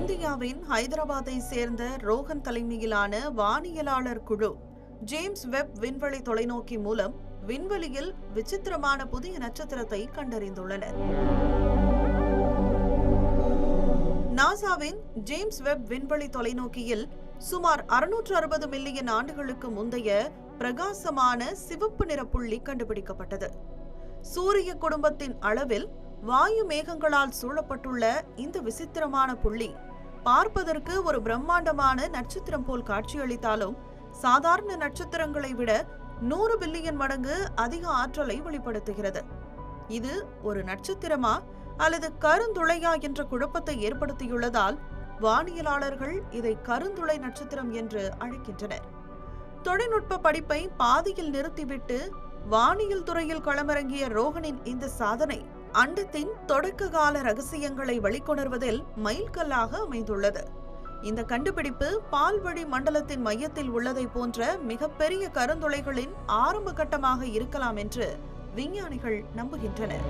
இந்தியாவின் ஹைதராபாத்தை சேர்ந்த ரோஹன் தலைமையிலான வானியலாளர் குழு ஜேம்ஸ் வெப் விண்வெளி தொலைநோக்கி மூலம் விண்வெளியில் விசித்திரமான புதிய நட்சத்திரத்தை கண்டறிந்துள்ளனர். நாசாவின் ஜேம்ஸ் வெப் விண்வெளி தொலைநோக்கியில் சுமார் 660 மில்லியன் ஆண்டுகளுக்கு முந்தைய பிரகாசமான சிவப்பு நிற புள்ளி கண்டுபிடிக்கப்பட்டது. சூரிய குடும்பத்தின் அளவில் வாயு மேகங்களால் சூழப்பட்டுள்ள இந்த விசித்திரமான புள்ளி பார்ப்பதற்கு ஒரு பிரம்மாண்டமான நட்சத்திரம் போல் காட்சியளித்தாலும் சாதாரண நட்சத்திரங்களை விட 100 பில்லியன் மடங்கு அதிக ஆற்றலை வெளிப்படுத்துகிறது. இது ஒரு நட்சத்திரமா அல்லது கருந்துளையா என்ற குழப்பத்தை ஏற்படுத்தியுள்ளதால் வானியலாளர்கள் இதை கருந்துளை நட்சத்திரம் என்று அழைக்கின்றனர். தொழில்நுட்ப படிப்பை பாதியில் நிறுத்திவிட்டு வானியல் துறையில் களமிறங்கிய ரோஹனின் இந்த சாதனை அண்டத்தின் தொடக்க கால ரகசியங்களை வெளிக்கொணர்வதில் மைல்கல்லாக அமைந்துள்ளது. இந்த கண்டுபிடிப்பு பால்வழி மண்டலத்தின் மையத்தில் உள்ளதை போன்ற மிகப்பெரிய கருந்துளைகளின் ஆரம்ப கட்டமாக இருக்கலாம் என்று விஞ்ஞானிகள் நம்புகின்றனர்.